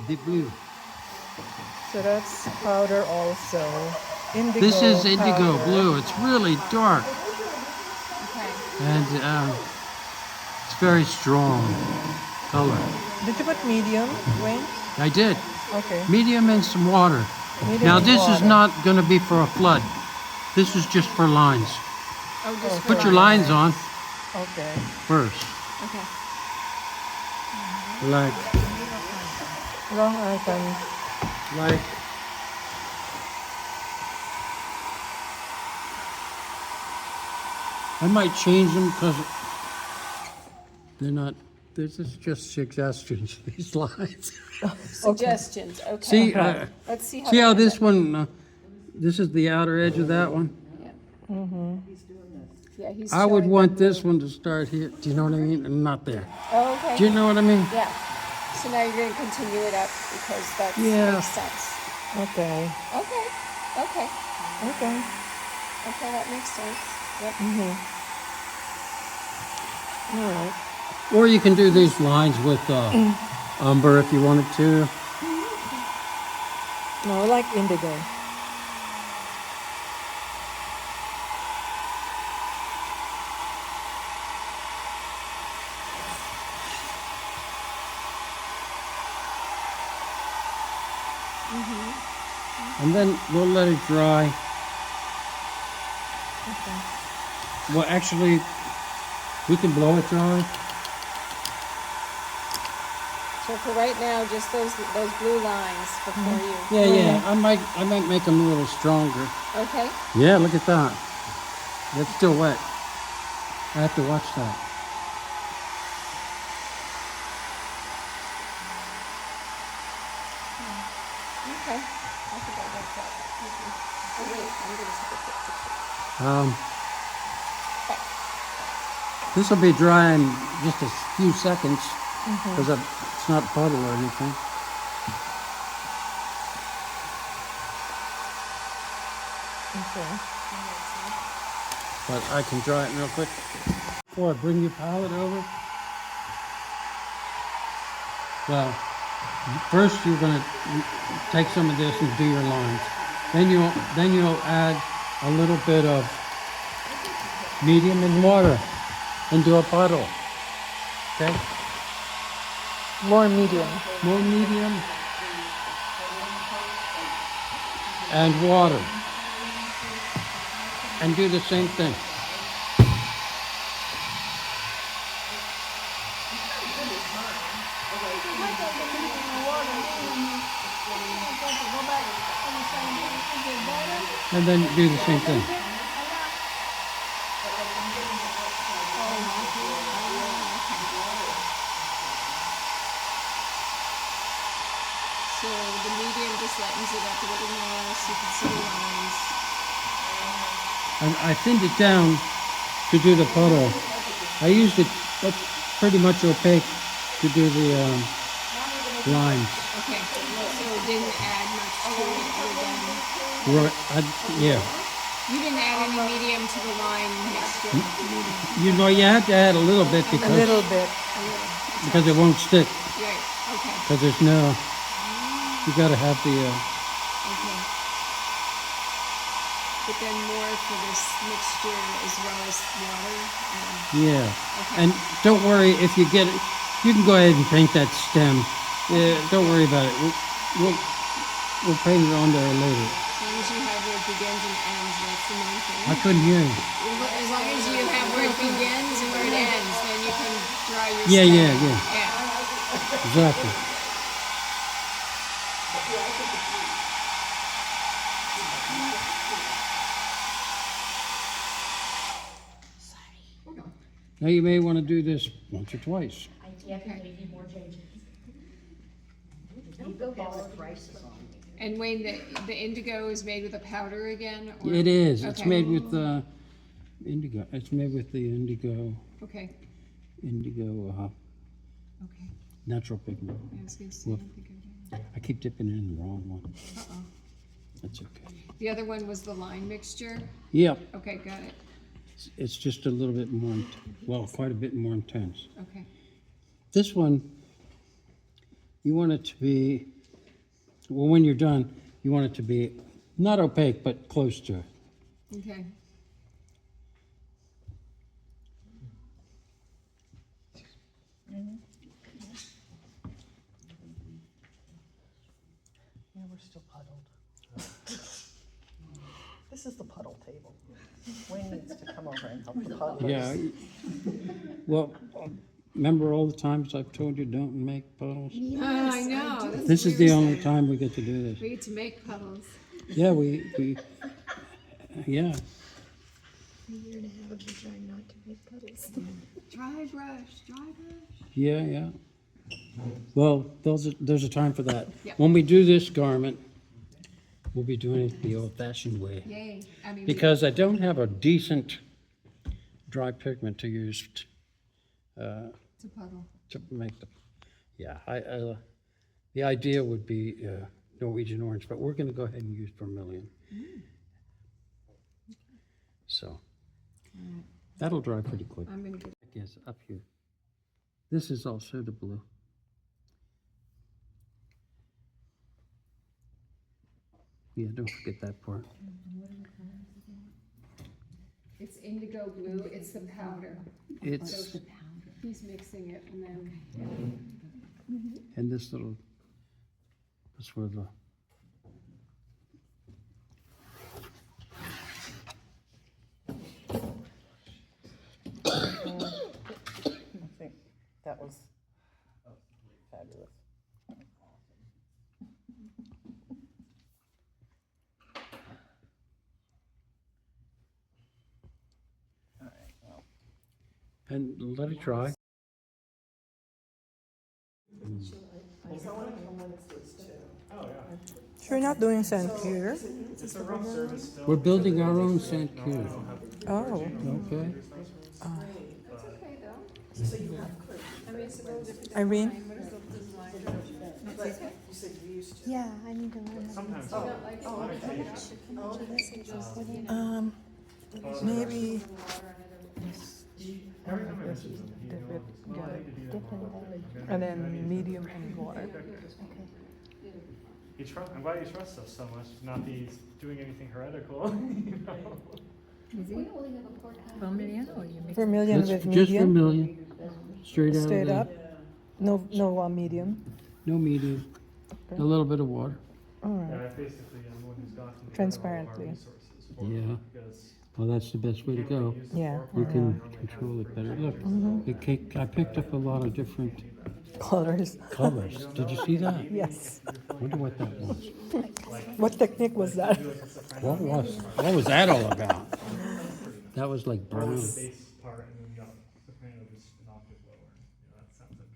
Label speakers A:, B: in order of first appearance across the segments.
A: the blue.
B: So that's powder also. Indigo
A: This is indigo
B: powder.
A: blue. It's really dark.
C: Okay.
A: And it's very strong color.
B: Did you put medium, Wayne?
A: I did.
B: Okay.
A: Medium and some water.
B: Medium
A: Now
B: and
A: this is
B: water.
A: not going to be for a flood. This is just for lines.
C: Oh, just
B: Oh,
A: Put
C: for
A: your lines on
B: Okay.
A: first.
C: Okay.
A: Like,
B: Wrong icon.
A: like. I might change them because they're not, this is just suggestions, these lines.
C: Suggestions. Okay.
A: See,
C: Let's see how.
A: see how
C: they
A: this one, this is the outer edge of that one?
C: Yeah, he's.
A: I would
C: showing
A: want
C: the
A: this
C: blue.
A: one to start here. Do you know what I mean? And not there.
C: Oh, okay.
A: Do you know what I mean?
C: Yeah. So now you're going to continue it up because that
A: Yeah.
C: makes sense.
B: Okay.
C: Okay. Okay.
B: Okay.
C: Okay, that makes sense. Yep.
B: All right.
A: Or you can do these lines with umber if you wanted to.
B: No, I like indigo.
A: And then we'll let it dry. Well, actually, we can blow it dry.
C: So for right now, just those blue lines before you.
A: Yeah, yeah. I might make them a little stronger.
C: Okay.
A: Yeah, look at that. It's still wet. I have to watch that.
C: Okay. I think I like that. Oh wait, I'm going to take a quick picture.
A: This will be dry in just a few seconds because it's not puddle or anything.
B: Okay.
A: But I can dry it real quick. Before I bring your palette over. Well, first you're going to take some of this and do your lines. Then you'll add a little bit of medium and water and do a puddle. Okay?
B: More medium.
A: More medium and water. And do the same thing. And then do the same thing.
C: So the medium just lightens it up a little more so you can see the lines.
A: And I thinned it down to do the puddle. I used it pretty much opaque to do the lines.
C: Okay. So it didn't add much to it other than.
A: Right, yeah.
C: You didn't add any medium to the line mixture.
A: You know, you have to add a little bit
B: A
A: because
B: little bit.
A: it won't stick.
C: Right. Okay.
A: Because there's no, you got to have the.
C: Okay. But then more for this mixture as well as water.
A: Yeah.
C: Okay.
A: And don't worry if you get it. You can go ahead and paint that stem. Yeah, don't worry about it. We'll paint it on there later.
C: As long as you have where it begins and ends, that's the main thing.
A: I couldn't hear you.
C: As long as you have where it begins and where it ends, then you can draw your
A: Yeah,
C: stem.
A: yeah, yeah.
C: Yeah.
A: Exactly. Now you may want to do this once or twice.
C: And Wayne, the indigo is made with a powder again? Or?
A: It is. It's
C: Okay.
A: made with indigo. It's made with the indigo
C: Okay. Okay.
A: natural pigment.
C: I was going to say, I don't think I did.
A: I keep dipping in the wrong one.
C: Uh-oh.
A: That's okay.
C: The other one was the line mixture?
A: Yep.
C: Okay, got it.
A: It's just a little bit more, well, quite a bit more intense.
C: Okay.
A: This one, you want it to be, well, when you're done, you want it to be not opaque, but close to it.
C: Okay.
D: Yeah, we're still puddled. This is the puddle table. Wayne needs to come over and help the puddlers.
A: Yeah. Well, remember all the times I've told you don't make puddles?
C: I know.
A: This is the only time we get to do this.
C: We get to make puddles.
A: Yeah, yeah.
E: A year and a half of me trying not to make puddles.
C: Dry brush, dry brush.
A: Yeah. Well, there's a time for that.
C: Yep.
A: When we do this garment, we'll be doing it the old-fashioned way.
C: Yay. I mean,
A: Because I don't have a decent dry pigment to use
C: it's a puddle.
A: to make the, yeah, the idea would be Norwegian orange, but we're gonna go ahead and use Vermillion. So, that'll dry pretty quick.
C: I'm gonna get.
A: Yes, up here. This is also the blue. Yeah, don't forget that part.
C: It's indigo blue. It's the powder.
A: It's,
C: He's mixing it, and then
A: and this little, this where the,
D: I think that was fabulous. All right, well,
A: and let it dry.
B: So you're not doing sand here?
A: We're building our own sand cube.
B: Oh.
A: Okay.
C: okay though. I mean, it's a little different.
B: Irene?
E: Yeah, I need to learn that.
B: Maybe
E: Dip in the.
B: and then medium and water.
F: I'm glad you trust us so much, not be doing anything heretical. You know?
E: Vermillion or you mix?
B: Vermilion
A: That's
B: with
A: just
B: medium,
A: Vermillion. Straight out of
B: straight
A: the,
B: up. No medium.
A: no medium. A little bit of water.
B: All right.
F: Yeah, basically, I'm the one who's gotten rid of all of our
B: Transparently.
F: resources for
A: Yeah.
F: it, because
A: Well, that's the best way to
F: we can't really
A: go.
F: use the
B: Yeah.
F: four
A: You
F: part
A: can
F: we normally
A: control
F: have
A: it
F: for
A: better.
F: the
A: Look,
F: sandwiches.
A: I picked up a lot of different
B: Colors.
A: colors. Did you see that?
B: Yes.
A: Wonder what that was.
B: What technique was that?
A: What was that all about? That was like
F: Or
A: brown.
F: the bass part, and then you got the piano just an octave lower. You know, that sounds okay.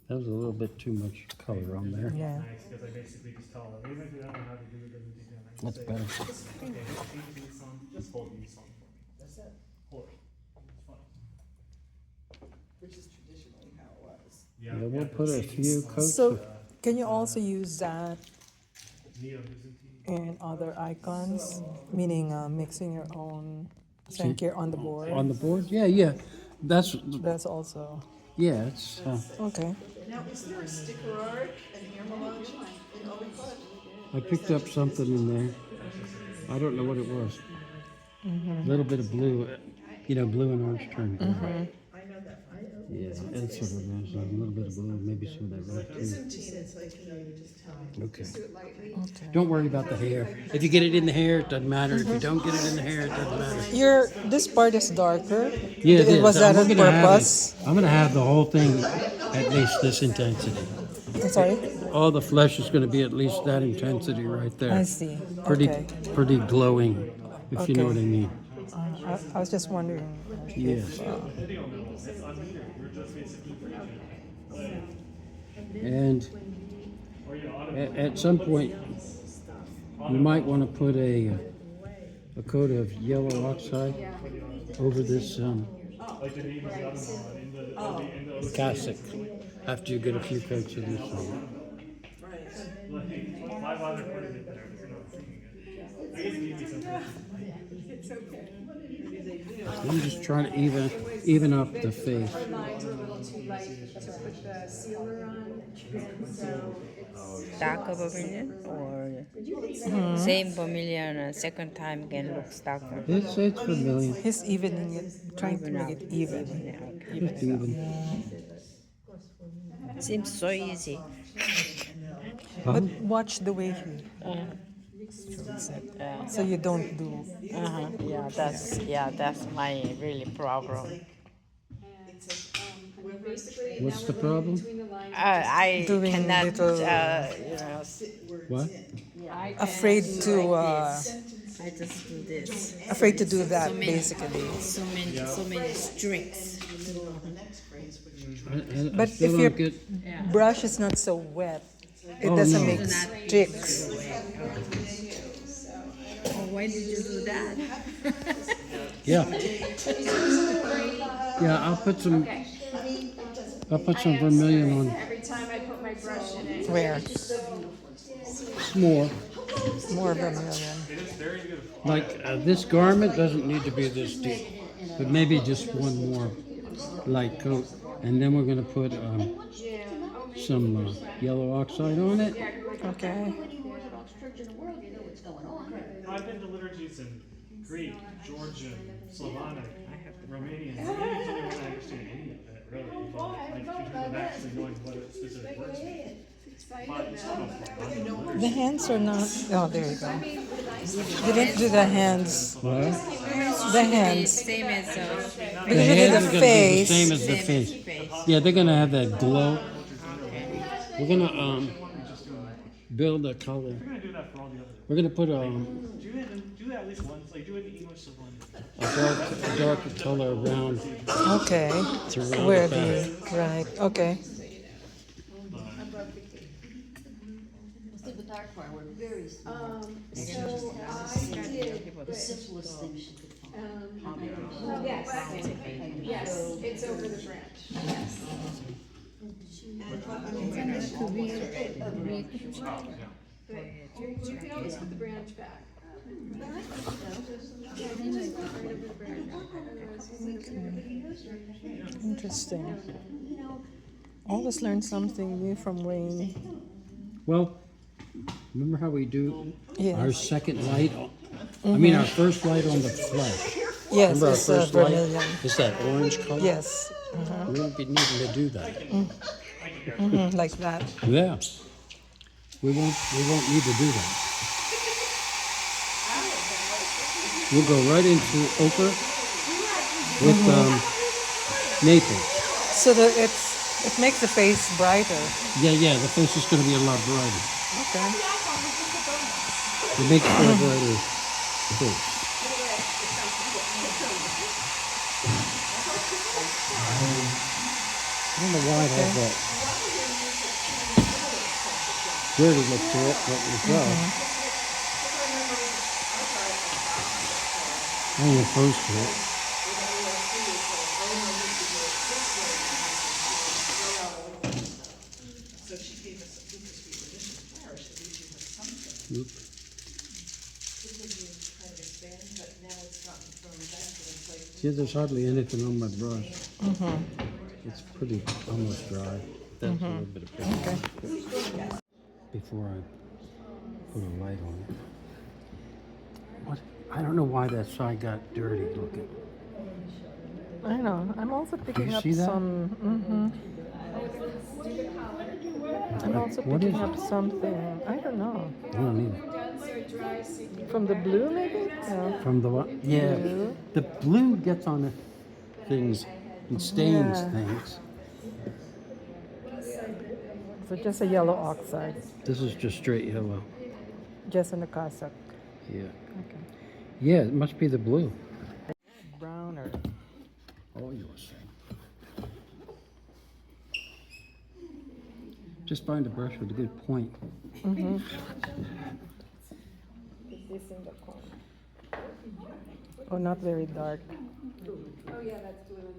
A: That was a little bit too much color on there.
B: Yeah.
F: Nice, because I basically just tell them, even if you don't know how to do it, doesn't take it. I just
A: That's
F: say,
A: better.
F: Okay, change these song, just hold these song for me. That's it. Hold it. It's fun.
D: which is traditionally how it was.
A: Yeah, we'll put a few coats
B: So
A: of,
B: can you also use that
F: Neo Byzantine.
B: in other icons? Meaning mixing your own Sankir on the board?
A: on the board. Yeah. That's
B: That's also,
A: yeah. It's
B: okay.
D: Now, is there a sticker art, an earmelage in Olympus?
A: I picked up something in there. I don't know what it was. A little bit of blue, blue and orange turned. Yeah, that's what it is. A little bit of blue, maybe some of that red too.
D: Byzantine, it's like, you just tell me.
A: Okay. Don't worry about the hair. If you get it in the hair, it doesn't matter. If you don't get it in the hair, it doesn't matter.
B: This part is darker.
A: Yeah, it is.
B: Was that on
A: We're gonna have it-
B: purpose?
A: I'm gonna have the whole thing at least this intensity.
B: I'm sorry?
A: All the flesh is gonna be at least that intensity right there.
B: I see.
A: Pretty,
B: Okay.
A: pretty glowing, if you know what I mean.
B: I was just wondering.
A: Yes. And at some point, you might want to put a coat of yellow oxide over this Cossack after you get a few coats of this on.
F: Why bother putting it there if you're not seeing it? I guess give me something.
C: It's okay.
A: I'm just trying to even up the face.
C: Our lines were a little too light to put the sealer on, and so it's.
G: Darker vermilion or
B: Hmm.
G: same vermilion second time can look darker.
A: It's Vermillion.
B: He's evening it, trying to make it even.
A: Just even.
G: Seems so easy.
B: But watch the way he strokes it, so you don't do.
G: Yeah, that's my really problem.
C: Basically,
A: What's
C: now
A: the
C: we're going
A: problem?
C: between the lines.
G: I
B: Doing
G: cannot,
B: little-
A: What?
B: Afraid to
G: I just do this.
B: afraid to do that basically.
G: So many streaks.
B: But
A: still
B: if
A: don't
B: your
A: get-
B: brush is not so wet, it
A: Oh,
B: doesn't
A: no.
B: make streaks.
G: Oh, why did you do that?
A: Yeah. Yeah, I'll put some Vermillion on.
C: Every time I put my brush in it.
B: Where?
A: More.
B: More vermilion.
A: Like this garment doesn't need to be this deep, but maybe just one more light coat, and then we're gonna put some yellow oxide on it.
B: Okay.
F: I've been to liturgies in Greek, Georgian, Slavonic, Romanian. Romanian's the only one I understand any of it, really. Like, in terms of actually knowing what specific words mean. But,
B: The hands are not. Oh, there you go. You didn't do the hands.
A: What?
B: The hands.
G: Same as
B: Because
A: The
B: you did
A: hands
B: the
A: are gonna be the
B: face.
A: same as the face. Yeah, they're gonna have that glow. We're gonna build a color.
F: we're gonna do that for all the others.
A: We're gonna put
F: Do that at least once. Like, do it in English of one.
A: a darker color around
B: Okay.
A: to round
B: Where
A: it back.
B: the right? Okay.
H: The dark part, we're very small.
C: So I did,
H: The simplest thing she could find.
C: yes, it's over the branch, yes. You can always put the branch back.
B: Interesting. Always learn something new from Wayne.
A: Well, remember how we do our
B: Yes.
A: second light? I mean, our first light on the flesh.
B: Yes,
A: Remember our
B: it's
A: first light?
B: vermilion.
A: It's that orange color?
B: Yes.
A: We won't be needing to do that.
B: Like that.
A: Yeah. We won't need to do that. We'll go right into ochre with maple.
B: So that it makes the face brighter.
A: Yeah, the face is going to be a lot brighter.
B: Okay.
A: It makes for a brighter face. I don't know why it has that dirty look to it, but it does. I ain't opposed to it.
D: So she gave us, because we were this parish, at least you have something.
A: Oop.
D: Because you kind of expand, but now it's gotten thrown back, and it's like.
A: See, there's hardly anything on my brush. It's pretty almost dry. That's a little bit of pigment. Before I put a light on it. What? I don't know why that side got dirty looking.
B: I know. I'm also picking
A: you
B: up
A: see that?
B: some. I'm also
A: What
B: picking
A: is
B: up something. I don't know.
A: I don't either.
B: From the blue, maybe? No.
A: From the what? Yeah.
B: Blue.
A: The blue gets on the things and stains
B: Yeah.
A: things.
B: So just a yellow oxide,
A: This is just straight yellow.
B: just in the Cossack.
A: Yeah.
B: Okay.
A: Yeah, it must be the blue.
B: Brown or
A: Oh, you were saying. Just find a brush with a good point.
B: oh, not very dark.
C: Oh, yeah, that's blue.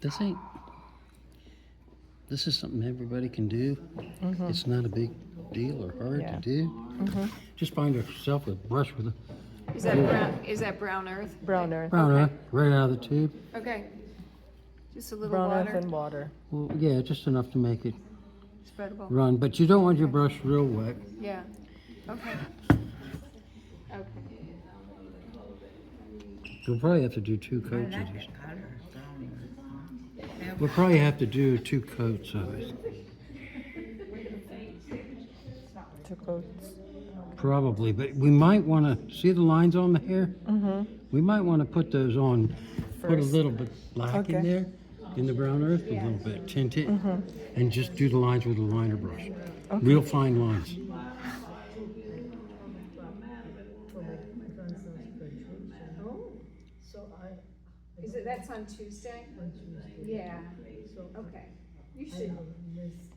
A: This is something everybody can do. It's not a big deal or hard
B: Yeah.
A: to do. Just find yourself a brush with a
C: Is that brown earth?
B: Brown earth.
A: brown earth right out of the tube.
C: Okay. Just a little
B: Brown earth
C: water.
B: and water.
A: Well, yeah, just enough to make it
C: Spreadable.
A: run. But you don't want your brush real wet.
C: Yeah. Okay. Okay.
A: We'll probably have to do 2 coats of this. We'll probably have to do 2 coats of it.
B: 2 coats.
A: Probably, but we might want to see the lines on the hair. We might want to put those on. Put a
B: First.
A: little bit black in
B: Okay.
A: there, in the brown earth, a little bit, tint it, and just do the lines with a liner brush. Real fine lines.
C: That's on Tuesday? Yeah. Okay. You should.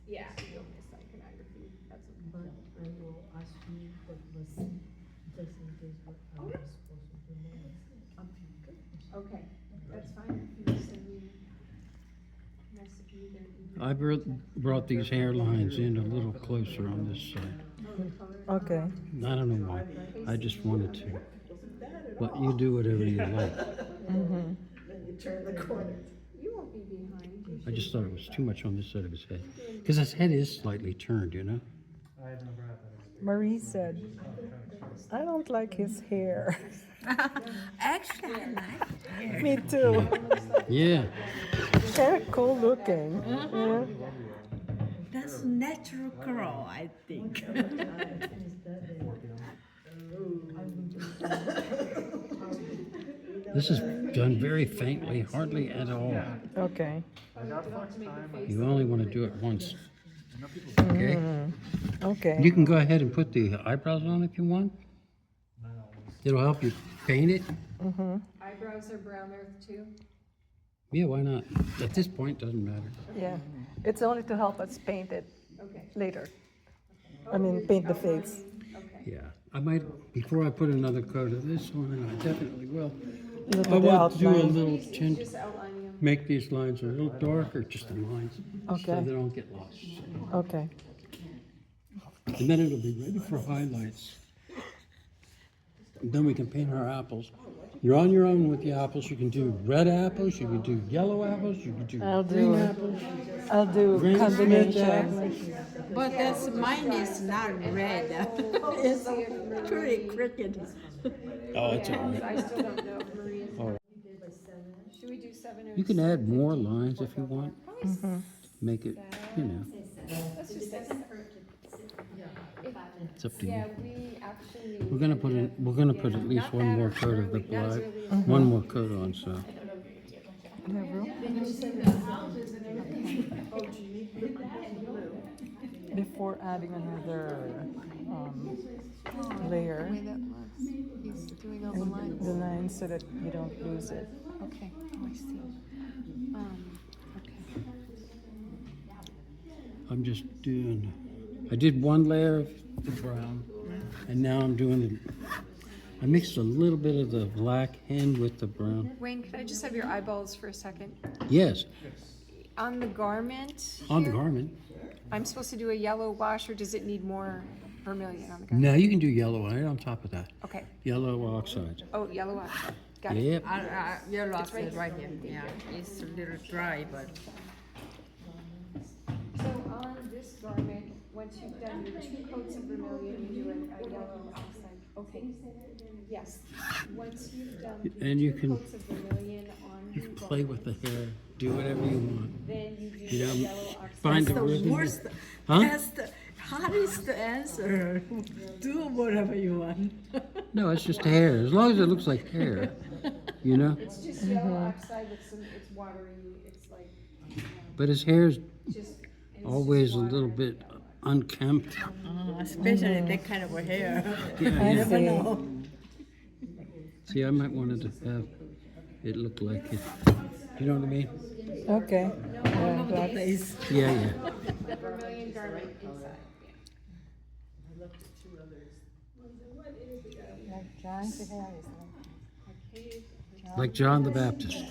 C: Yeah. You don't miss iconography. That's okay.
E: I will ask you what was just in case what I was supposed to do next.
C: Okay. That's fine. You send me a message either.
A: I brought these hairlines in a little closer on this side.
B: Okay.
A: I don't know why. I just wanted to. But you do whatever you like.
C: You won't be behind.
A: I just thought it was too much on this side of his head. Because his head is slightly turned, you know?
F: I've never had that experience.
B: Marie said, I don't like his hair.
G: Actually, I like it.
B: Me too.
A: Yeah.
B: Very cool looking. Yeah.
G: That's natural curl, I think.
A: This is done very faintly, hardly at all.
B: Okay.
F: I got flex time.
A: You only want to do it once. Okay?
B: Okay.
A: You can go ahead and put the eyebrows on if you want. It'll help you paint it.
C: Eyebrows are brown earth too?
A: Yeah, why not? At this point, doesn't matter.
B: Yeah. It's only to help us paint it
C: Okay.
B: later. I mean, paint the face.
C: Okay.
A: Yeah. I might, before I put another coat of this one, I definitely will.
B: Look
A: I
B: at the
A: will do a
B: outline.
A: little tint,
C: Just outlining them.
A: make these lines a little darker, just the lines, so
B: Okay.
A: they don't get lost.
B: Okay.
A: And then it'll be ready for highlights. And then we can paint our apples. You're on your own with the apples. You can do red apples, you can do yellow apples, you can do
B: I'll
A: green
B: do
A: apples.
B: I'll do
A: Green
B: combination.
A: apples.
G: But that's mine is not red. It's pretty crooked.
A: Oh, it's all right.
C: I still don't know if Maria's.
A: All right.
C: Should we do 7 or
A: You can add more lines if you want. Make it, you know,
C: Let's just say 7.
A: it's up to
C: Yeah,
A: you.
C: we actually.
A: We're gonna put at least one more coat of the black, one more coat on, so.
B: You have room? Before adding another layer,
C: The way that looks. He's doing all the lines.
B: the line so that you don't lose it.
C: Okay. Oh, I see. Okay.
A: I'm just doing, I did one layer of the brown, and now I'm doing, I mixed a little bit of the black in with the brown.
C: Wayne, could I just have your eyeballs for a second?
A: Yes,
C: On the garment.
A: on the
C: here,
A: garment.
C: I'm supposed to do a yellow wash, or does it need more vermilion on the garment?
A: Now you can do yellow right on top of that.
C: Okay.
A: Yellow oxide.
C: Oh, yellow wash. Got it.
A: Yep.
G: Your loss is right here. Yeah, it's a little dry, but.
C: So on this garment, once you've done your 2 coats of vermilion, you do a yellow oxide. Okay. Yes. Once you've done
A: And you
C: 2
A: can,
C: coats of vermilion on
A: you
C: your
A: can play with the hair, do whatever you want.
C: then you do
A: You
C: the
A: know,
C: yellow oxide.
A: find
G: That's
A: a
G: the
A: rhythm.
G: worst.
A: Huh?
G: That's the hardest answer. Do whatever you want.
A: No, it's just hair, as long as it looks like hair, you know?
C: It's just yellow oxide with some, it's watery, it's like,
A: But his hair's
C: just.
A: always a little bit unkempt.
G: Especially that kind of a hair.
A: Yeah,
G: I
A: yeah.
G: never know.
A: See, I might want to have it look like it. You know what I mean?
B: Okay.
G: Place.
A: Yeah, yeah.
C: The vermilion garment inside.
B: John's hair is
A: Like John the Baptist.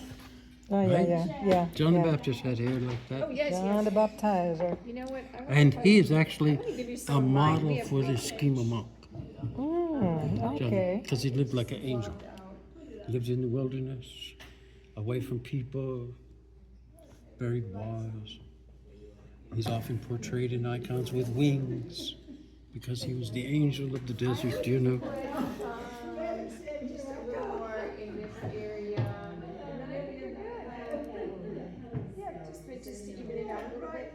B: Oh, yeah,
A: Right?
B: yeah.
A: John
B: yeah.
A: the Baptist had hair like
C: Oh,
A: that.
C: yes,
B: John the
C: yes.
B: Baptizer.
C: You know what? I wanna
A: And
C: tell
A: he
C: you-
A: is actually
C: I wanna give you
A: a
C: some of mine. We
A: model
C: have
A: for the
C: roughage.
A: Schema monk.
B: Okay.
A: Because he lived like an angel. Lived in the wilderness, away from people, very wise. He's often portrayed in icons with wings because he was the angel of the desert, do you know?
C: Just a little more in this area. And then I think you're good. Yeah, just to even it out a little bit.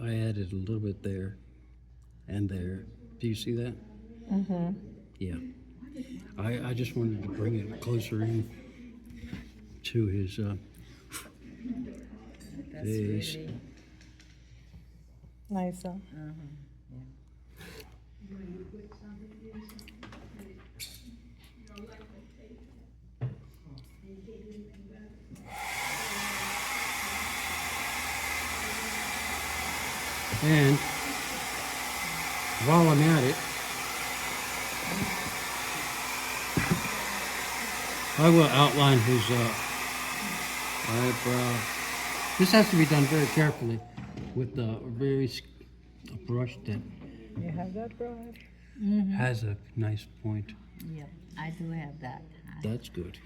A: I added a little bit there and there. Do you see that?
B: Mm-hmm.
A: Yeah. I just wanted to bring it closer in to his face.
B: Nice, huh?
A: And while I'm at it, I will outline his eyebrow. This has to be done very carefully with a brush that
B: You have that brush?
A: has a nice point.
G: Yep, I do have that.
A: That's good.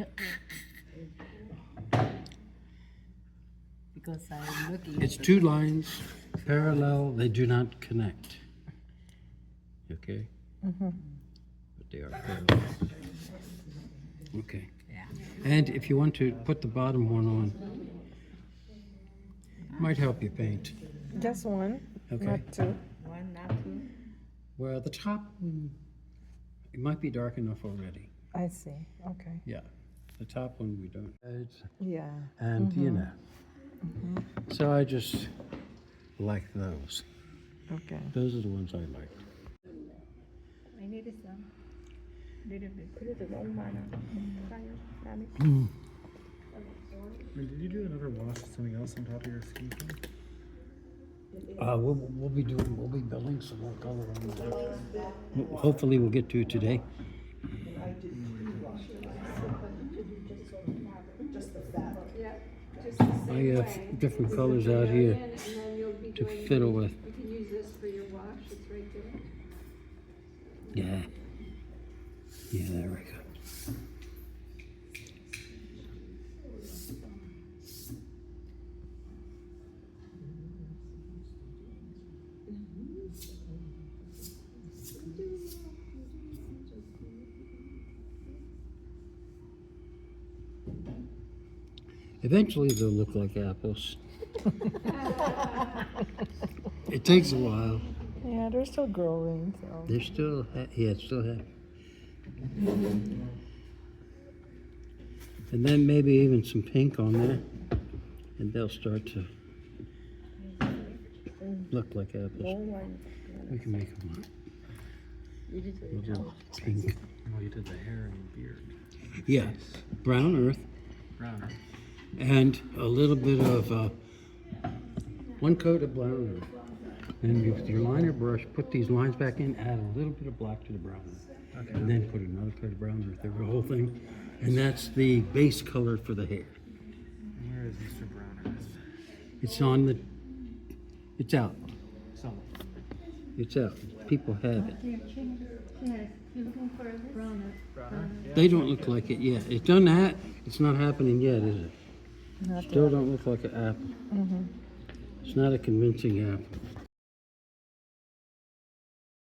G: Because I'm looking.
A: It's
G: at the-
A: two lines parallel, they do not connect. Okay? But they are parallel. Okay.
G: Yeah.
A: And if you want to put the bottom one on, might help you paint.
B: Just one,
A: Okay.
B: not two.
G: One, not two.
A: Well, the top, it might be dark enough already.
B: I see. Okay.
A: Yeah. The top one we don't.
B: Yeah.
A: And you know. So I just like those.
B: Okay.
A: Those are the ones I like.
C: I need some. Little bit.
F: Did you do another wash with something else on top of your ski thing?
A: We'll be building some more color on that. Hopefully we'll get to it today.
C: Yeah, just the
A: I
C: same
A: have
C: way.
A: different colors out here
C: And then you'll be
A: to
C: doing-
A: fiddle with.
C: You can use this for your wash, it's right there.
A: Yeah. Yeah, there we go. Eventually they'll look like apples. It takes a while.
B: Yeah, they're still growing, so.
A: They're still, still happy. And then maybe even some pink on there, and they'll start to look like apples. We can make them a little pink.
F: Oh, you did the hair and beard.
A: Yeah, brown earth,
F: Brown.
A: and a little bit of one coat of brown earth. Then with your liner brush, put these lines back in, add a little bit of black to the brown earth.
F: Okay.
A: And then put another coat of brown earth over the whole thing. And that's the base color for the hair.
F: Where is Mr. Brown Earth?
A: It's on the, it's out.
F: So,
A: It's out. People have it.
H: You're looking for this?
F: Brown Earth?
A: They don't look like it yet. It's done that. It's not happening yet, is it?
B: Not
A: Still don't look like an apple. It's not a convincing apple.